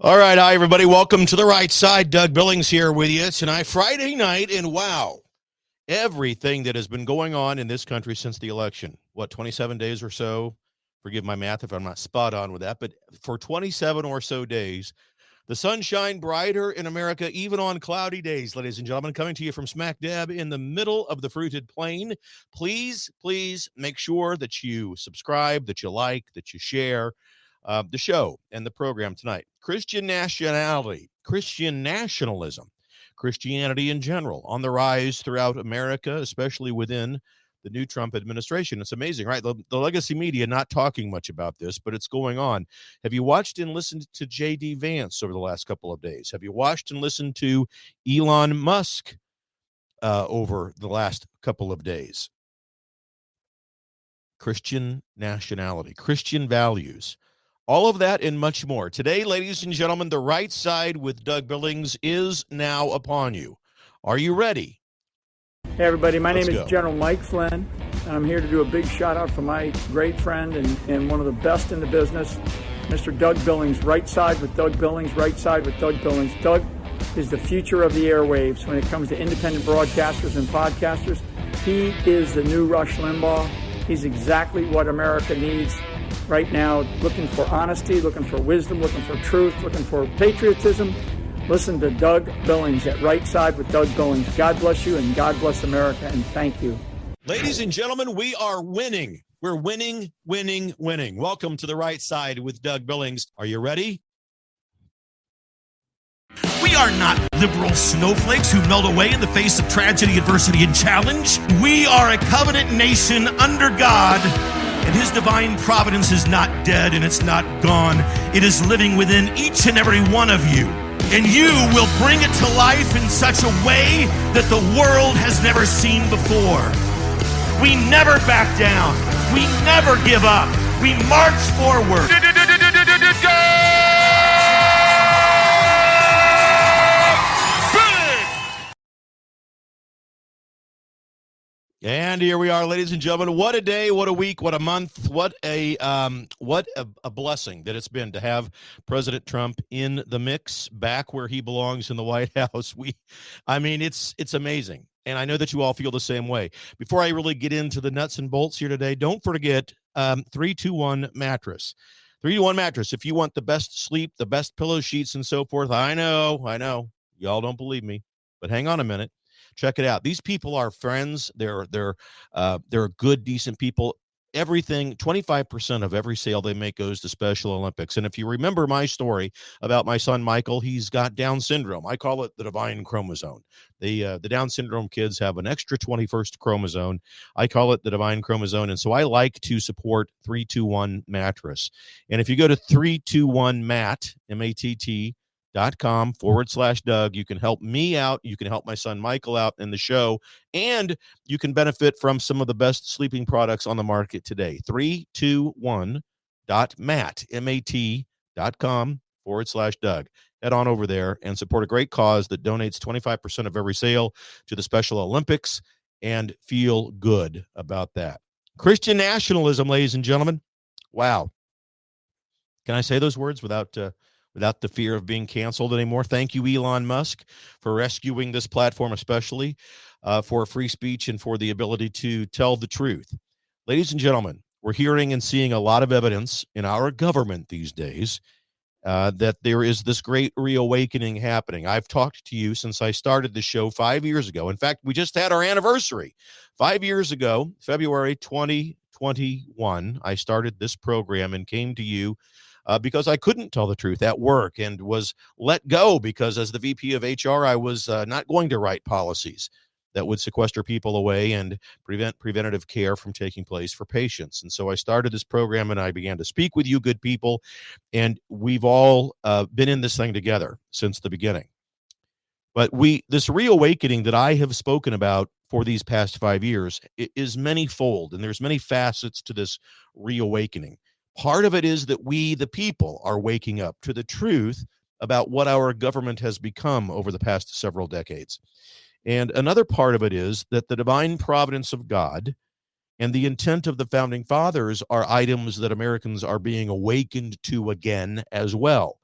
All right, hi, everybody. Welcome to The Right Side. Doug Billings here with you tonight, Friday night, and wow, everything that has been going on in this country since the election. 27 days or so? Forgive my math if I'm not spot on with that, but for 27 or so days, the sun shined brighter in America, even on cloudy days, ladies and gentlemen, coming to you from smack dab in the middle of the fruited plain. Please make sure that you subscribe, that you like, that you share the show and the program tonight. Christian nationality, Christian nationalism, Christianity in general on the rise throughout America, especially within the new Trump administration. It's amazing, right? The legacy media not talking much about this, but it's going on. Have you watched and listened to J.D. Vance over the last couple of days? Have you watched and listened to Elon Musk over the last couple of days? Christian nationality, Christian values. All of that and much more. Today, ladies and gentlemen, The Right Side with Doug Billings is now upon you. Are you ready? Hey, everybody. My name is General Mike Flynn, and I'm here to do a big shout-out for my great friend and one of the best in the business, Mr. Doug Billings. Right Side with Doug Billings, Right Side with Doug Billings. Doug is the future of the airwaves when it comes to independent broadcasters and podcasters. He is the new Rush Limbaugh. He's exactly what America needs right now, looking for honesty, looking for wisdom, looking for truth, looking for patriotism. Listen to Doug Billings at Right Side with Doug Billings. God bless you and God bless America, and thank you. Ladies and gentlemen, we are winning. We're winning. Welcome to The Right Side with Doug Billings. Are you ready? We are not liberal snowflakes who melt away in the face of tragedy, adversity, and challenge. We are a covenant nation under God, and his divine providence is not dead and it's not gone. It is living within each and every one of you. And you will bring it to life in such a way that the world has never seen before. We never back down. We never give up. We march forward. And here we are, ladies and gentlemen. What a day, what a week, what a month, what a blessing that it's been to have President Trump in the mix, back where he belongs in the White House. It's amazing. And I know that you all feel the same way. Before I really get into the nuts and bolts here today, don't forget 321 mattress. 321 mattress. If you want the best sleep, the best pillow sheets and so forth, I know. Y'all don't believe me, but hang on a minute. Check it out. These people are friends. They're good, decent people. Everything, 25% of every sale they make goes to Special Olympics. And if you remember my story about my son Michael, he's got Down syndrome. I call it the divine chromosome. The Down syndrome kids have an extra 21st chromosome. I call it the divine chromosome. And so I like to support 321 mattress. And if you go to 321mat, MATT.com/Doug. You can help me out. You can help my son Michael out in the show, and you can benefit from some of the best sleeping products on the market today. 321.mat, MAT.com/Doug. Head on over there and support a great cause that donates 25% of every sale to the Special Olympics, and feel good about that. Christian nationalism, ladies and gentlemen. Wow. Can I say those words without the fear of being canceled anymore? Thank you, Elon Musk, for rescuing this platform, especially for free speech and for the ability to tell the truth. Ladies and gentlemen, we're hearing and seeing a lot of evidence in our government these days that there is this great reawakening happening. I've talked to you since I started the show 5 years ago. In fact, we just had our anniversary. 5 years ago, February 2021, I started this program and came to you because I couldn't tell the truth at work and was let go because as the VP of HR, I was not going to write policies that would sequester people away and prevent preventative care from taking place for patients. And so I started this program and I began to speak with you good people, and we've all been in this thing together since the beginning. But this reawakening that I have spoken about for these past 5 years is manyfold, and there's many facets to this reawakening. Part of it is that we, the people, are waking up to the truth about what our government has become over the past several decades. And another part of it is that the divine providence of God and the intent of the founding fathers are items that Americans are being awakened to again as well.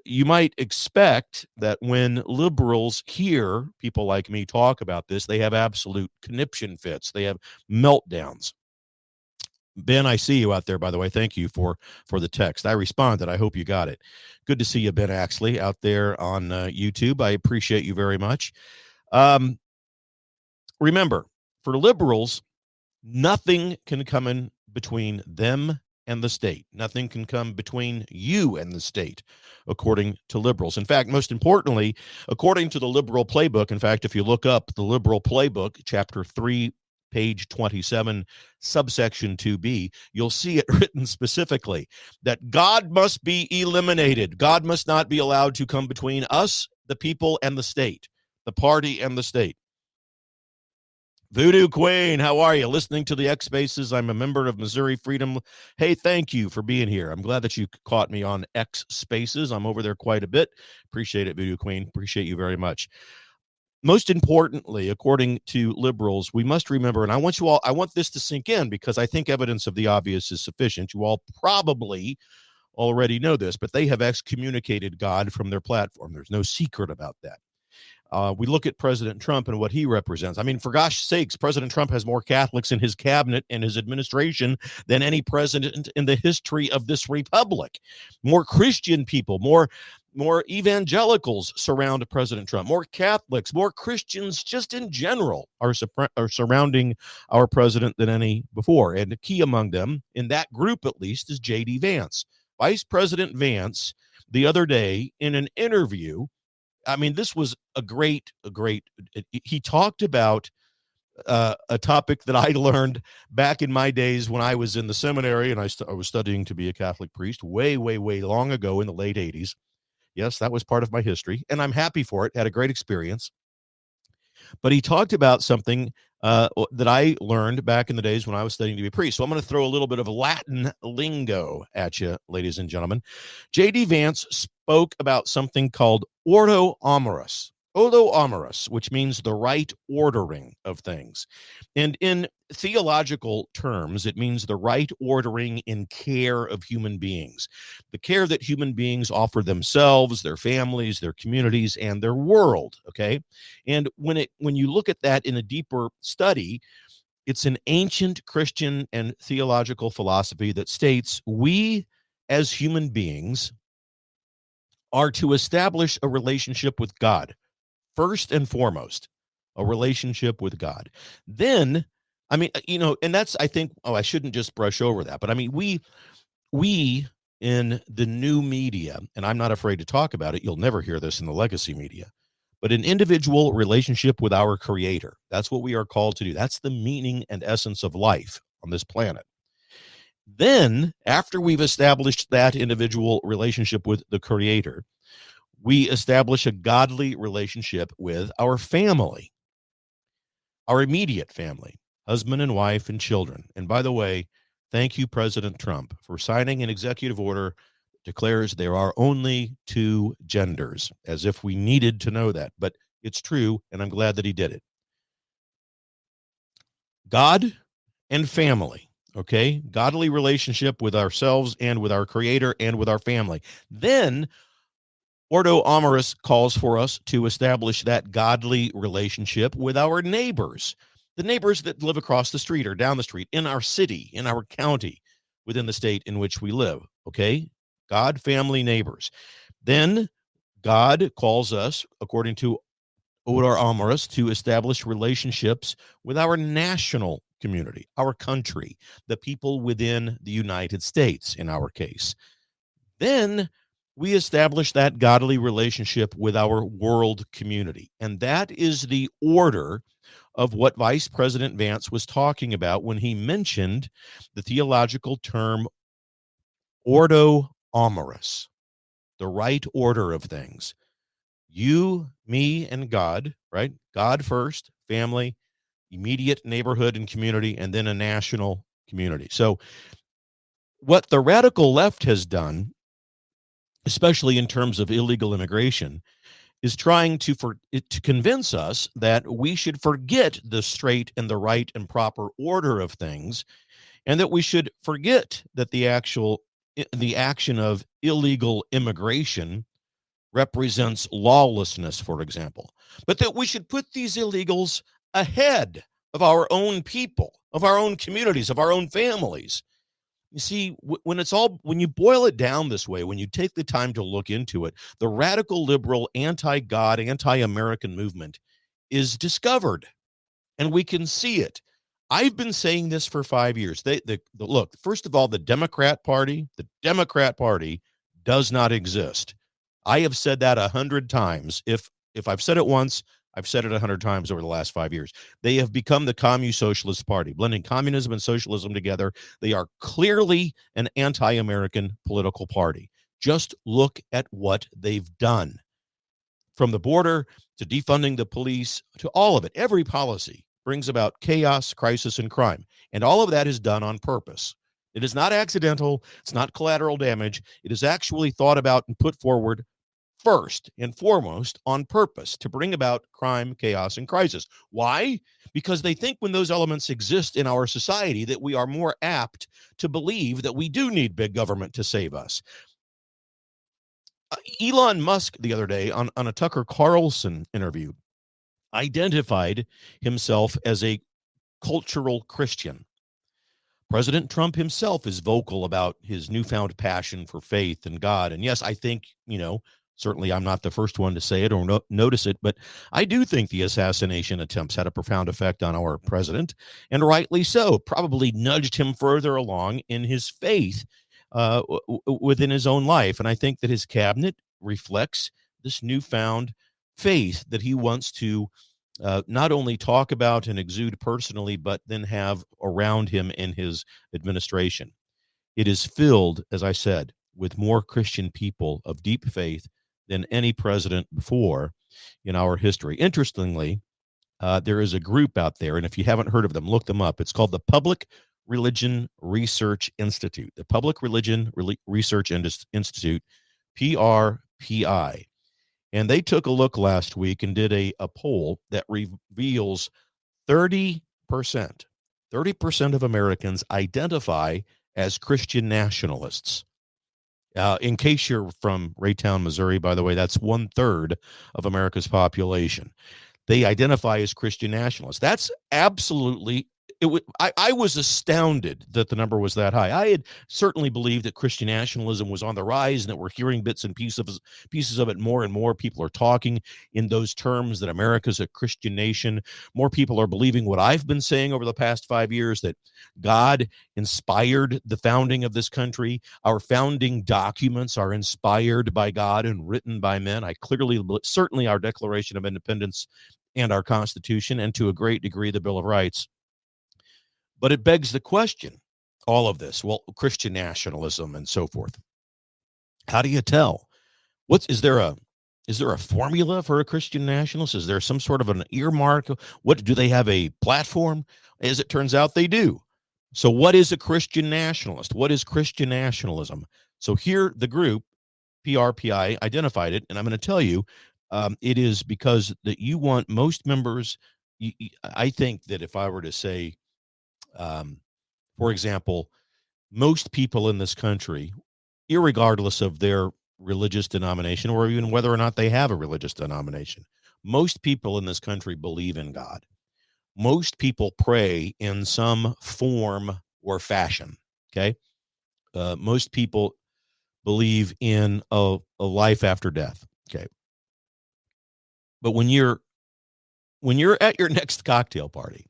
you might expect that when liberals hear people like me talk about this, they have absolute conniption fits. They have meltdowns. Ben, I see you out there, by the way. Thank you for the text. I responded. I hope you got it. Good to see you, Ben Axley, out there on YouTube. I appreciate you very much. Remember, for liberals, nothing can come in between them and the state. Nothing can come between you and the state, according to liberals. In fact, most importantly, according to the liberal playbook, in fact, if you look up the liberal playbook, chapter 3, page 27, subsection 2b, you'll see it written specifically that God must be eliminated. God must not be allowed to come between us, the people, and the state, the party and the state. Voodoo Queen, how are you? Listening to the X Spaces. I'm a member of Missouri Freedom. Hey, thank you for being here. I'm glad that you caught me on X Spaces. I'm over there quite a bit. Appreciate it, Voodoo Queen. Appreciate you very much. Most importantly, according to liberals, we must remember, and I want this to sink in because I think evidence of the obvious is sufficient. You all probably already know this, but they have excommunicated God from their platform. There's no secret about that. We look at President Trump and what he represents. I mean, for gosh sakes, President Trump has more Catholics in his cabinet and his administration than any president in the history of this republic. More Christian people, more evangelicals surround President Trump. More Catholics, more Christians just in general are surrounding our president than any before. And key among them, in that group at least, is J.D. Vance. Vice President Vance, the other day in an interview, I mean, this was a great, he talked about a topic that I learned back in my days when I was in the seminary and I was studying to be a Catholic priest way long ago in the late 80s. Yes, that was part of my history, and I'm happy for it. Had a great experience. But he talked about something that I learned back in the days when I was studying to be a priest. So I'm going to throw a little bit of Latin lingo at you, ladies and gentlemen. J.D. Vance spoke about something called ordo amoris. Ordo amoris, which means the right ordering of things. And in theological terms, it means the right ordering in care of human beings, the care that human beings offer themselves, their families, their communities, and their world, okay? And when you look at that in a deeper study, it's an ancient Christian and theological philosophy that states we as human beings are to establish a relationship with God. First and foremost, a relationship with God. Then, I mean, and that's, I think, I shouldn't just brush over that, but I mean, we in the new media, and I'm not afraid to talk about it, you'll never hear this in the legacy media, but an individual relationship with our Creator. That's what we are called to do. That's the meaning and essence of life on this planet. Then, after we've established that individual relationship with the Creator, we establish a godly relationship with our family, our immediate family, husband and wife and children. And by the way, thank you, President Trump, for signing an executive order that declares there are only two genders, as if we needed to know that. But it's true, and I'm glad that he did it. God and family, okay? Godly relationship with ourselves and with our Creator and with our family. Then Ordo Amoris calls for us to establish that godly relationship with our neighbors, the neighbors that live across the street or down the street, in our city, in our county, within the state in which we live, okay? God, family, neighbors. Then God calls us, according to Ordo Amoris, to establish relationships with our national community, our country, the people within the United States, in our case. Then we establish that godly relationship with our world community. And that is the order of what Vice President Vance was talking about when he mentioned the theological term ordo amoris, the right order of things. You, me, and God, right? God first, family, immediate neighborhood and community, and then a national community. So what the radical left has done, especially in terms of illegal immigration, is trying to convince us that we should forget the straight and the right and proper order of things, and that we should forget that the action of illegal immigration represents lawlessness, for example, but that we should put these illegals ahead of our own people, of our own communities, of our own families. You see, when you boil it down this way, when you take the time to look into it, the radical liberal, anti-God, anti-American movement is discovered, and we can see it. I've been saying this for 5 years. Look, first of all, the Democrat Party does not exist. I have said that 100 times. If I've said it once, I've said it 100 times over the last 5 years. They have become the Communist Socialist Party, blending communism and socialism together. They are clearly an anti-American political party. Just look at what they've done. From the border to defunding the police to all of it, every policy brings about chaos, crisis, and crime. And all of that is done on purpose. It is not accidental. It's not collateral damage. It is actually thought about and put forward first and foremost on purpose to bring about crime, chaos, and crisis. Why? Because they think when those elements exist in our society that we are more apt to believe that we do need big government to save us. Elon Musk the other day on a Tucker Carlson interview identified himself as a cultural Christian. President Trump himself is vocal about his newfound passion for faith and God. And yes, I think, certainly I'm not the first one to say it or notice it, but I do think the assassination attempts had a profound effect on our president, and rightly so. Probably nudged him further along in his faith within his own life. And I think that his cabinet reflects this newfound faith that he wants to not only talk about and exude personally, but then have around him in his administration. It is filled, as I said, with more Christian people of deep faith than any president before in our history. Interestingly, there is a group out there, and if you haven't heard of them, look them up. It's called the Public Religion Research Institute, the Public Religion Research Institute, PRPI. And they took a look last week and did a poll that reveals 30% of Americans identify as Christian nationalists. In case you're from Raytown, Missouri, by the way, that's 1/3 of America's population. They identify as Christian nationalists. That's absolutely I was astounded that the number was that high. I had certainly believed that Christian nationalism was on the rise and that we're hearing bits and pieces of it more and more. People are talking in those terms that America's a Christian nation. More people are believing what I've been saying over the past 5 years, that God inspired the founding of this country. Our founding documents are inspired by God and written by men. Certainly our Declaration of Independence and our Constitution, and to a great degree the Bill of Rights. But it begs the question, all of this, well, Christian nationalism and so forth. How do you tell? Is there a formula for a Christian nationalist? Is there some sort of an earmark? Do they have a platform? As it turns out, they do. So what is a Christian nationalist? What is Christian nationalism? So here the group, PRPI, identified it, and I'm going to tell you, it is because that you want most members. I think that if I were to say, for example, most people in this country, irregardless of their religious denomination or even whether or not they have a religious denomination, most people in this country believe in God. Most people pray in some form or fashion. Okay. Most people believe in a life after death. Okay. But when you're at your next cocktail party,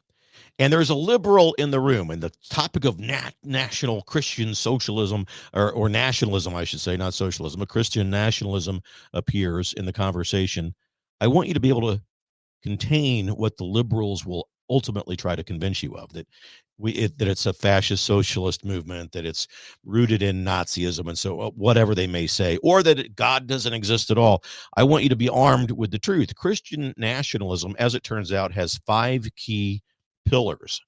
and there's a liberal in the room, and the topic of national Christian socialism or nationalism, I should say, not socialism, a Christian nationalism appears in the conversation, I want you to be able to contain what the liberals will ultimately try to convince you of, that it's a fascist socialist movement, that it's rooted in Nazism, and so whatever they may say, or that God doesn't exist at all. I want you to be armed with the truth. Christian nationalism, as it turns out, has 5 key pillars.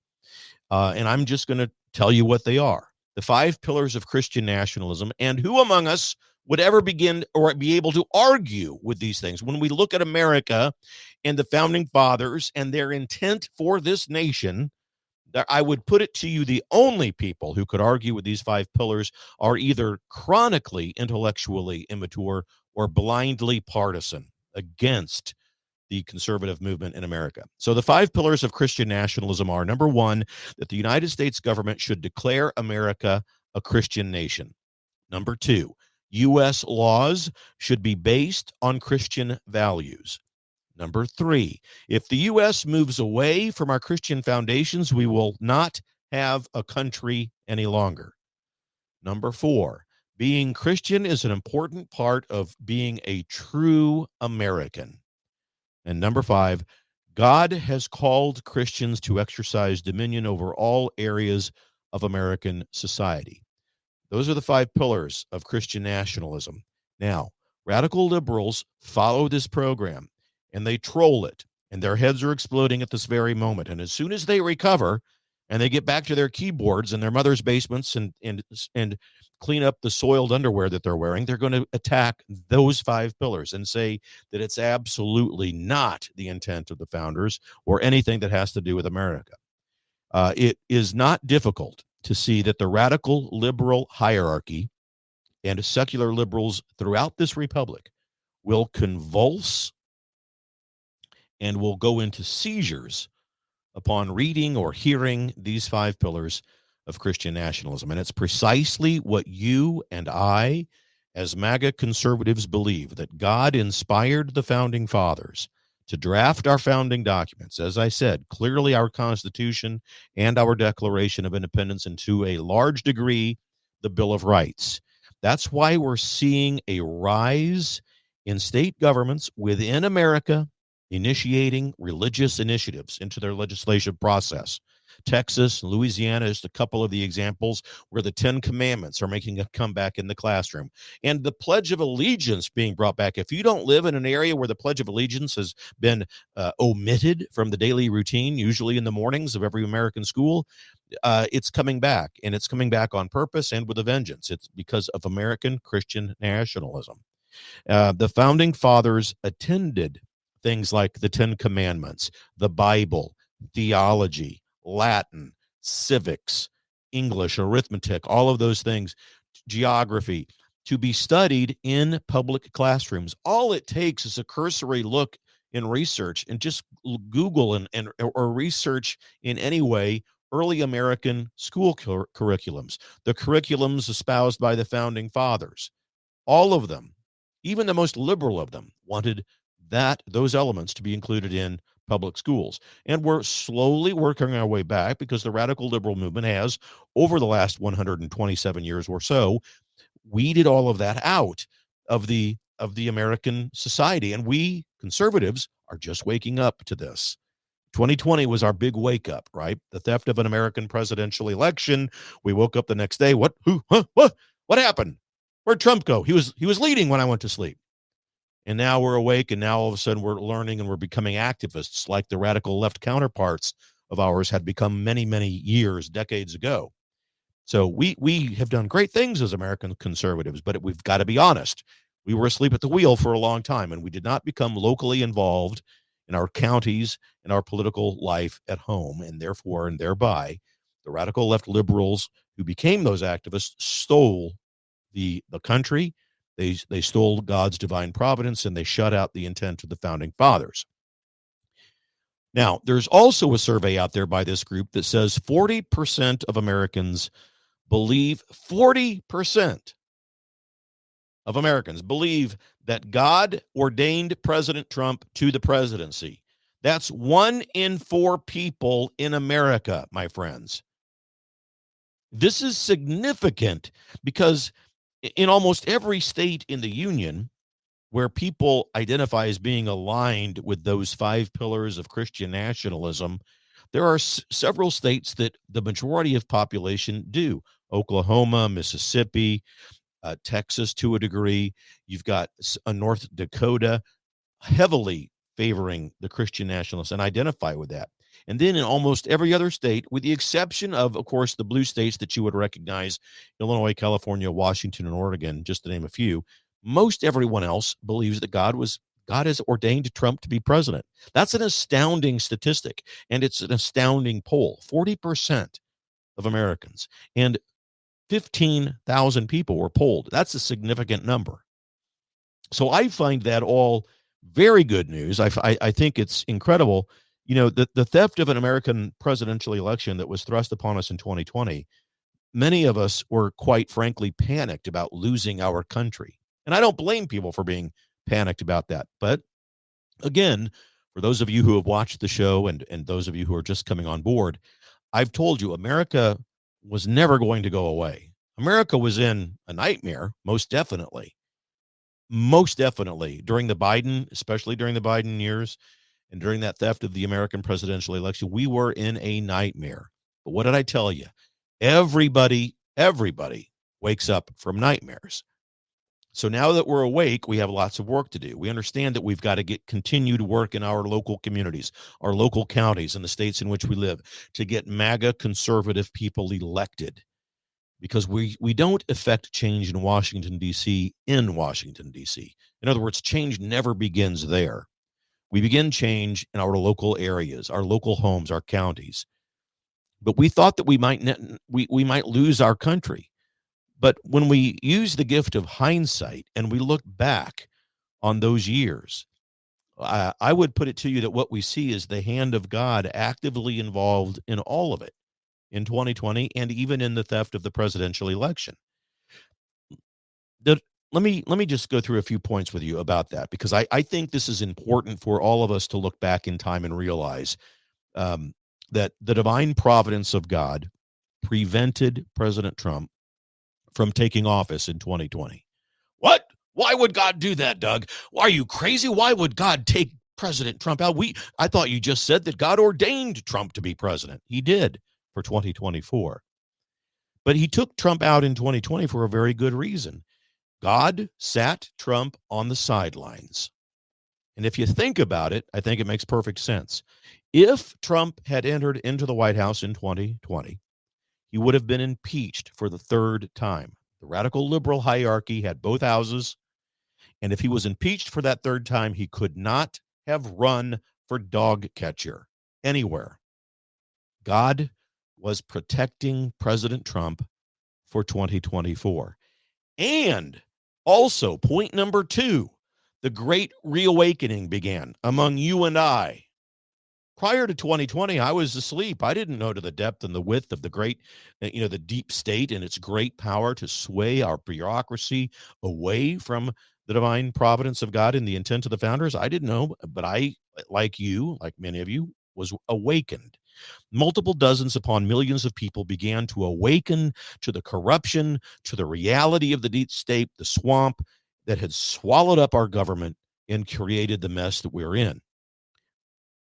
And I'm just going to tell you what they are. The 5 pillars of Christian nationalism, and who among us would ever begin or be able to argue with these things? When we look at America and the founding fathers and their intent for this nation, I would put it to you, the only people who could argue with these 5 pillars are either chronically intellectually immature or blindly partisan against the conservative movement in America. So the 5 pillars of Christian nationalism are: number 1, that the United States government should declare America a Christian nation. Number 2, U.S. laws should be based on Christian values. Number 3, if the U.S. moves away from our Christian foundations, we will not have a country any longer. Number 4, being Christian is an important part of being a true American. And number 5, God has called Christians to exercise dominion over all areas of American society. Those are the 5 pillars of Christian nationalism. Now, radical liberals follow this program, and they troll it, and their heads are exploding at this very moment. And as soon as they recover and they get back to their keyboards in their mother's basements and clean up the soiled underwear that they're wearing, they're going to attack those 5 pillars and say that it's absolutely not the intent of the founders or anything that has to do with America. It is not difficult to see that the radical liberal hierarchy and secular liberals throughout this republic will convulse and will go into seizures upon reading or hearing these 5 pillars of Christian nationalism. And it's precisely what you and I, as MAGA conservatives, believe, that God inspired the founding fathers to draft our founding documents. As I said, clearly our Constitution and our Declaration of Independence, and to a large degree, the Bill of Rights. That's why we're seeing a rise in state governments within America initiating religious initiatives into their legislative process. Texas, Louisiana is a couple of the examples where the 10 Commandments are making a comeback in the classroom. And the Pledge of Allegiance being brought back. If you don't live in an area where the Pledge of Allegiance has been omitted from the daily routine, usually in the mornings of every American school, it's coming back. And it's coming back on purpose and with a vengeance. It's because of American Christian nationalism. The founding fathers attended things like the 10 Commandments, the Bible, theology, Latin, civics, English, arithmetic, all of those things, geography, to be studied in public classrooms. All it takes is a cursory look in research, and just Google or research in any way early American school curriculums, the curriculums espoused by the founding fathers. All of them, even the most liberal of them, wanted those elements to be included in public schools. And we're slowly working our way back, because the radical liberal movement has, over the last 127 years or so, weeded all of that out of the American society. And we conservatives are just waking up to this. 2020 was our big wake up, right? The theft of an American presidential election. We woke up the next day. What happened? Where'd Trump go? He was leading when I went to sleep. And now we're awake, and now all of a sudden we're learning and we're becoming activists like the radical left counterparts of ours had become many, many years, decades ago. So we have done great things as American conservatives, but we've got to be honest. We were asleep at the wheel for a long time, and we did not become locally involved in our counties and our political life at home. And therefore, and thereby, the radical left liberals who became those activists stole the country. They stole God's divine providence, and they shut out the intent of the founding fathers. Now, there's also a survey out there by this group that says 40% of Americans believe, 40% of Americans believe that God ordained President Trump to the presidency. That's 1 in 4 people in America, my friends. This is significant, because in almost every state in the union where people identify as being aligned with those 5 pillars of Christian nationalism, there are several states that the majority of population do. Oklahoma, Mississippi, Texas to a degree. You've got North Dakota heavily favoring the Christian nationalists and identify with that. And then in almost every other state, with the exception of course, the blue states that you would recognize, Illinois, California, Washington, and Oregon, just to name a few, most everyone else believes that God was God has ordained Trump to be president. That's an astounding statistic, and it's an astounding poll. 40% of Americans and 15,000 people were polled. That's a significant number. So I find that all very good news. I think it's incredible. The theft of an American presidential election that was thrust upon us in 2020, many of us were quite frankly panicked about losing our country. And I don't blame people for being panicked about that. But again, for those of you who have watched the show and those of you who are just coming on board, I've told you America was never going to go away. America was in a nightmare, most definitely during the Biden, especially during the Biden years and during that theft of the American presidential election. We were in a nightmare. But what did I tell you? Everybody wakes up from nightmares. So now that we're awake, we have lots of work to do. We understand that we've got to get continued work in our local communities, our local counties, and the states in which we live to get MAGA conservative people elected. Because we don't affect change in Washington, D.C. in Washington, D.C. In other words, change never begins there. We begin change in our local areas, our local homes, our counties. But we thought that we might lose our country. But when we use the gift of hindsight and we look back on those years, I would put it to you that what we see is the hand of God actively involved in all of it in 2020 and even in the theft of the presidential election. Let me just go through a few points with you about that, because I think this is important for all of us to look back in time and realize that the divine providence of God prevented President Trump from taking office in 2020. What? Why would God do that, Doug? Are you crazy? Why would God take President Trump out? I thought you just said that God ordained Trump to be president. He did for 2024. But he took Trump out in 2020 for a very good reason. God sat Trump on the sidelines. And if you think about it, I think it makes perfect sense. If Trump had entered into the White House in 2020, he would have been impeached for the third time. The radical liberal hierarchy had both houses. And if he was impeached for that third time, he could not have run for dog catcher anywhere. God was protecting President Trump for 2024. And also, point number 2, the great reawakening began among you and I. Prior to 2020, I was asleep. I didn't know to the depth and the width of the great, the deep state and its great power to sway our bureaucracy away from the divine providence of God and the intent of the founders. I didn't know, but I, like you, like many of you, was awakened. Multiple dozens upon millions of people began to awaken to the corruption, to the reality of the deep state, the swamp that had swallowed up our government and created the mess that we're in.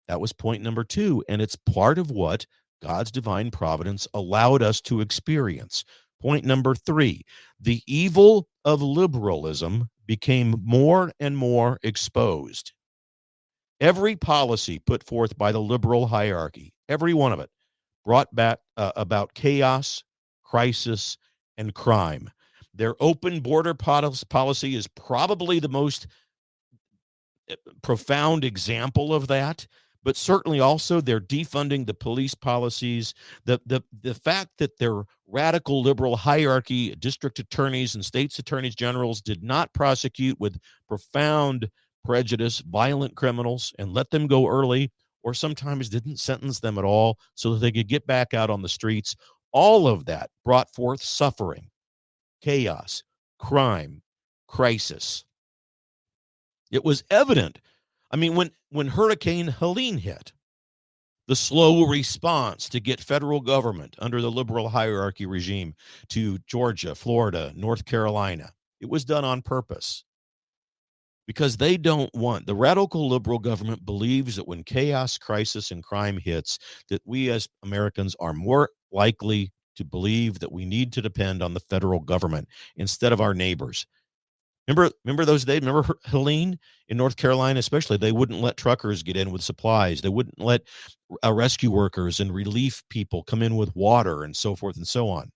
That was point number 2, and it's part of what God's divine providence allowed us to experience. Point number 3, the evil of liberalism became more and more exposed. Every policy put forth by the liberal hierarchy, every one of it, brought back about chaos, crisis, and crime. Their open border policy is probably the most profound example of that, but certainly also they're defunding the police policies. The fact that their radical liberal hierarchy, district attorneys and states attorneys generals did not prosecute with profound prejudice violent criminals and let them go early, or sometimes didn't sentence them at all so that they could get back out on the streets. All of that brought forth suffering, chaos, crime, crisis. It was evident. I mean, when Hurricane Helene hit, the slow response to get federal government under the liberal hierarchy regime to Georgia, Florida, North Carolina, it was done on purpose. Because they don't want, the radical liberal government believes that when chaos, crisis, and crime hits, that we as Americans are more likely to believe that we need to depend on the federal government instead of our neighbors. Remember those days? Remember Helene in North Carolina, especially? They wouldn't let truckers get in with supplies. They wouldn't let rescue workers and relief people come in with water and so forth and so on.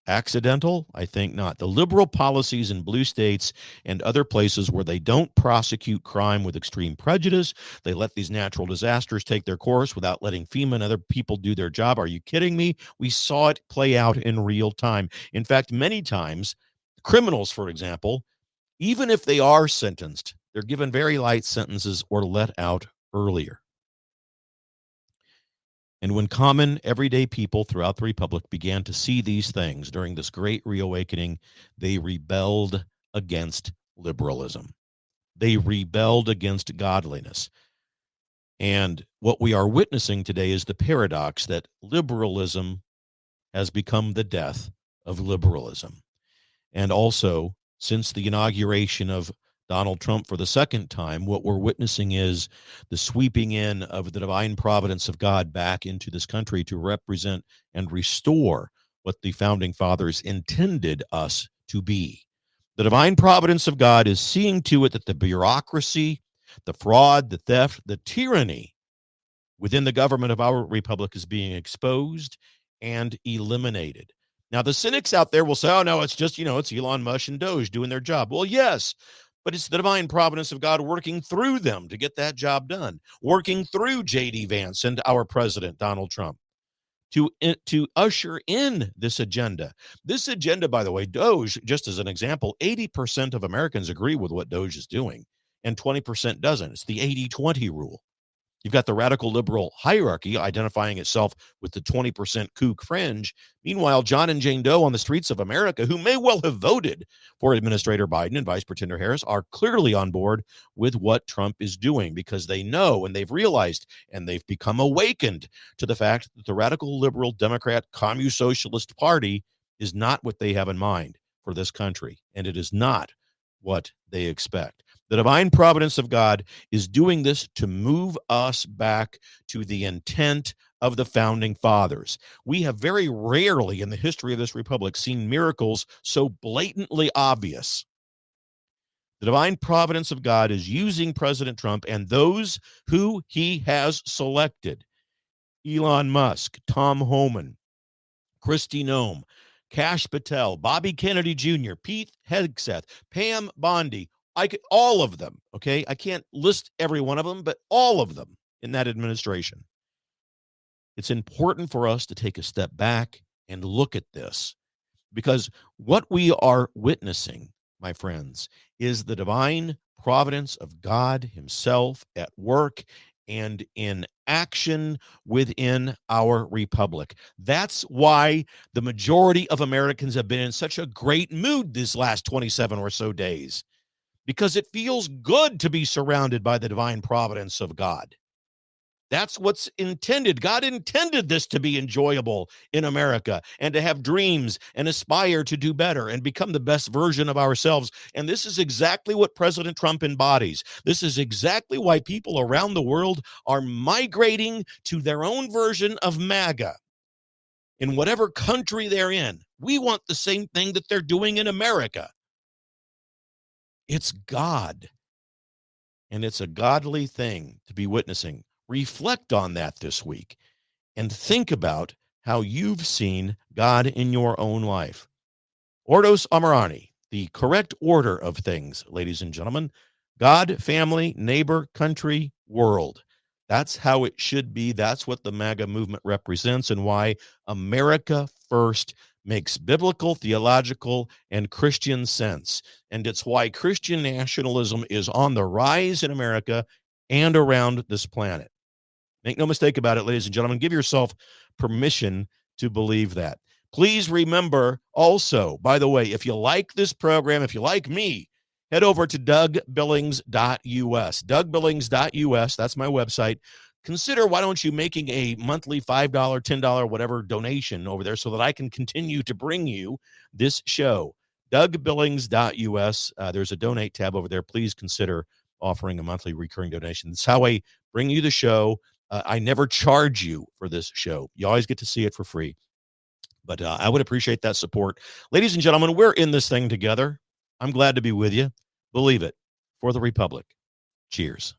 accidental? I think not. The liberal policies in blue states and other places where they don't prosecute crime with extreme prejudice, they let these natural disasters take their course without letting FEMA and other people do their job. Are you kidding me? We saw it play out in real time. In fact, many times, criminals, for example, even if they are sentenced, they're given very light sentences or let out earlier. And when common, everyday people throughout the Republic began to see these things during this great reawakening, they rebelled against liberalism. They rebelled against godliness. And what we are witnessing today is the paradox that liberalism has become the death of liberalism. And also, since the inauguration of Donald Trump for the second time, what we're witnessing is the sweeping in of the divine providence of God back into this country to represent and restore what the founding fathers intended us to be. The divine providence of God is seeing to it that the bureaucracy, the fraud, the theft, the tyranny within the government of our republic is being exposed and eliminated. Now, the cynics out there will say, oh, no, it's just, it's Elon Musk and Doge doing their job. Well, yes, but it's the divine providence of God working through them to get that job done, working through J.D. Vance and our president, Donald Trump, to usher in this agenda. This agenda, by the way, Doge, just as an example, 80% of Americans agree with what Doge is doing, and 20% doesn't. It's the 80-20 rule. You've got the radical liberal hierarchy identifying itself with the 20% kook fringe. Meanwhile, John and Jane Doe on the streets of America, who may well have voted for Administrator Biden and Vice President Harris, are clearly on board with what Trump is doing because they know and they've realized and they've become awakened to the fact that the radical liberal Democrat Communist Socialist Party is not what they have in mind for this country, and it is not what they expect. The divine providence of God is doing this to move us back to the intent of the founding fathers. We have very rarely in the history of this republic seen miracles so blatantly obvious. The divine providence of God is using President Trump and those who he has selected. Elon Musk, Tom Homan, Kristi Noem, Kash Patel, Bobby Kennedy Jr., Pete Hegseth, Pam Bondi, all of them, okay? I can't list every one of them, but all of them in that administration. It's important for us to take a step back and look at this because what we are witnessing, my friends, is the divine providence of God himself at work and in action within our republic. That's why the majority of Americans have been in such a great mood these last 27 or so days. Because it feels good to be surrounded by the divine providence of God. That's what's intended. God intended this to be enjoyable in America and to have dreams and aspire to do better and become the best version of ourselves. And this is exactly what President Trump embodies. This is exactly why people around the world are migrating to their own version of MAGA. In whatever country they're in, we want the same thing that they're doing in America. It's God, and it's a godly thing to be witnessing. Reflect on that this week and think about how you've seen God in your own life. Ordos Amarani, the correct order of things, ladies and gentlemen. God, family, neighbor, country, world. That's how it should be. That's what the MAGA movement represents and why America First makes biblical, theological, and Christian sense. And it's why Christian nationalism is on the rise in America and around this planet. Make no mistake about it, ladies and gentlemen. Give yourself permission to believe that. Please remember also, by the way, if you like this program, if you like me, head over to DougBillings.us. DougBillings.us, that's my website. Consider, why don't you making a monthly $5, $10, whatever donation over there so that I can continue to bring you this show. DougBillings.us. There's a donate tab over there. Please consider offering a monthly recurring donation. That's how I bring you the show. I never charge you for this show. You always get to see it for free. But I would appreciate that support. Ladies and gentlemen, we're in this thing together. I'm glad to be with you. Believe it. For the Republic. Cheers.